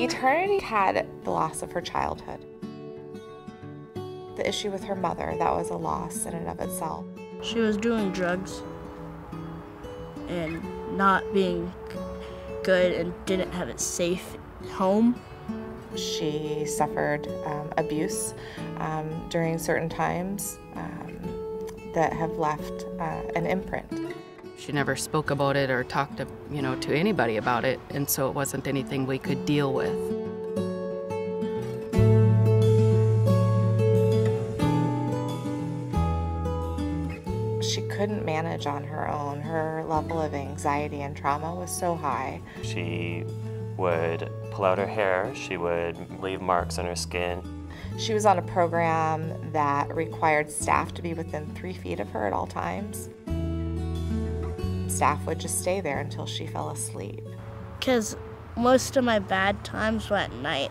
Eternity had the loss of her childhood. The issue with her mother, that was a loss in and of itself. She was doing drugs and not being good and didn't have a safe home. She suffered abuse during certain times that have left an imprint. She never spoke about it or talked to anybody about it, and so it wasn't anything we could deal with. She couldn't manage on her own. Her level of anxiety and trauma was so high. She would pull out her hair, she would leave marks on her skin. She was on a program that required staff to be within 3 feet of her at all times. Staff would just stay there until she fell asleep. Because most of my bad times were at night.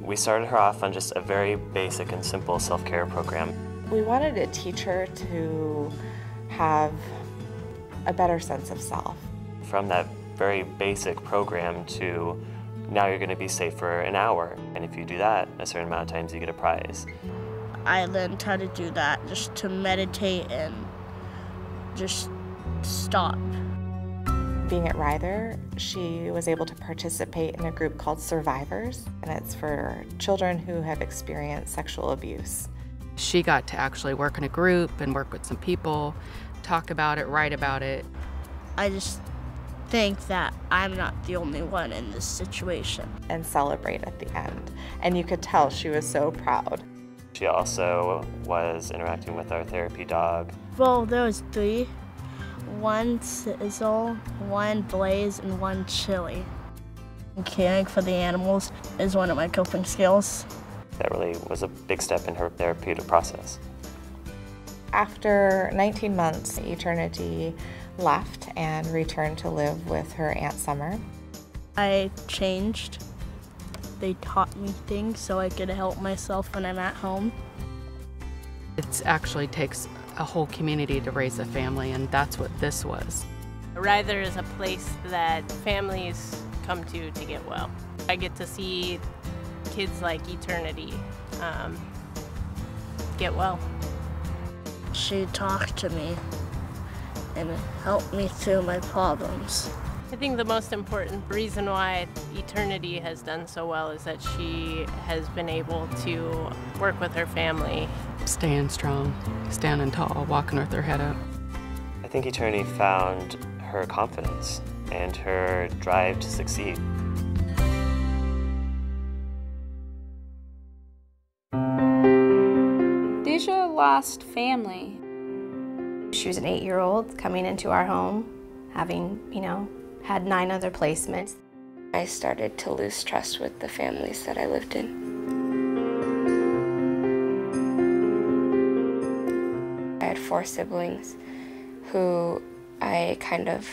We started her off on just a very basic and simple self-care program. We wanted to teach her to have a better sense of self. From that very basic program to now you're going to be safe for an hour, and if you do that a certain amount of times you get a prize. I learned how to do that, just to meditate and just stop. Being at Ryther, she was able to participate in a group called Survivors, and it's for children who have experienced sexual abuse. She got to actually work in a group and work with some people, talk about it, write about it. I just think that I'm not the only one in this situation. And celebrate at the end. And you could tell she was so proud. She also was interacting with our therapy dog. Well, there was 3. 1 Sizzle, 1 Blaze, and 1 Chili. Caring for the animals is one of my coping skills. That really was a big step in her therapeutic process. After 19 months, Eternity left and returned to live with her Aunt Summer. I changed. They taught me things so I could help myself when I'm at home. It actually takes a whole community to raise a family, and that's what this was. Ryther is a place that families come to get well. I get to see kids like Eternity get well. She talked to me and helped me through my problems. I think the most important reason why Eternity has done so well is that she has been able to work with her family. Staying strong, standing tall, walking with her head up. I think Eternity found her confidence and her drive to succeed. Deja lost family. She was an 8-year-old coming into our home, having, had 9 other placements. I started to lose trust with the families that I lived in. I had 4 siblings who I kind of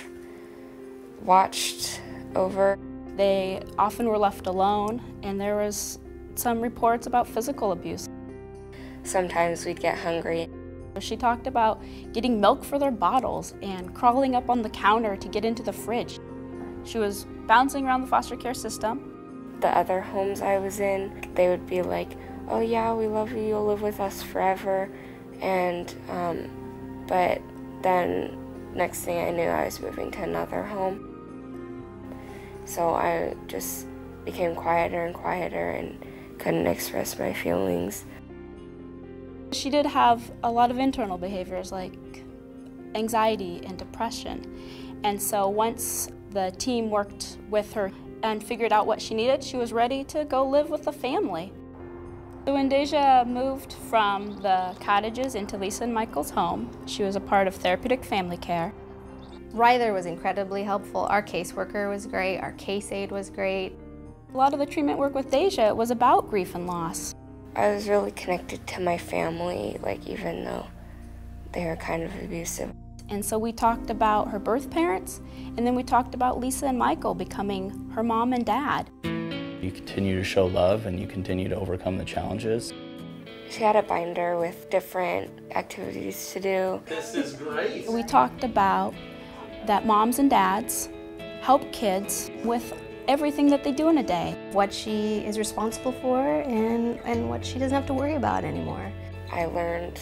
watched over. They often were left alone, and there was some reports about physical abuse. Sometimes we'd get hungry. She talked about getting milk for their bottles and crawling up on the counter to get into the fridge. She was bouncing around the foster care system. The other homes I was in, they would be like, oh yeah, we love you, you'll live with us forever. And, but then next thing I knew, I was moving to another home. So I just became quieter and quieter and couldn't express my feelings. She did have a lot of internal behaviors like anxiety and depression. And so once the team worked with her and figured out what she needed, she was ready to go live with the family. So when Deja moved from the cottages into Lisa and Michael's home, she was a part of therapeutic family care. Ryther was incredibly helpful. Our caseworker was great, our case aide was great. A lot of the treatment work with Deja was about grief and loss. I was really connected to my family, even though they were kind of abusive. And so we talked about her birth parents, and then we talked about Lisa and Michael becoming her mom and dad. You continue to show love and you continue to overcome the challenges. She had a binder with different activities to do. This is great. We talked about that moms and dads help kids with everything that they do in a day. what she is responsible for and what she doesn't have to worry about anymore. I learned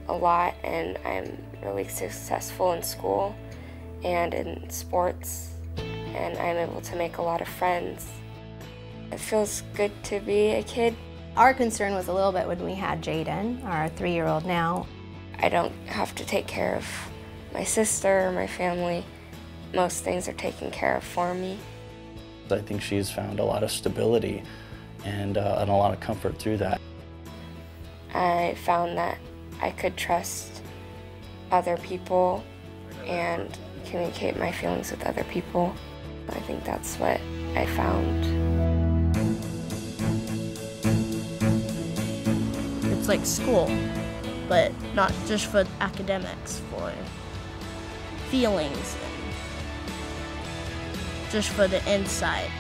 a lot, and I'm really successful in school and in sports, and I'm able to make a lot of friends. It feels good to be a kid. Our concern was a little bit when we had Jaden, our 3-year-old now. I don't have to take care of my sister or my family. Most things are taken care of for me. I think she's found a lot of stability and a lot of comfort through that. I found that I could trust other people and communicate my feelings with other people. I think that's what I found. It's like school, but not just for academics, for feelings, and just for the inside.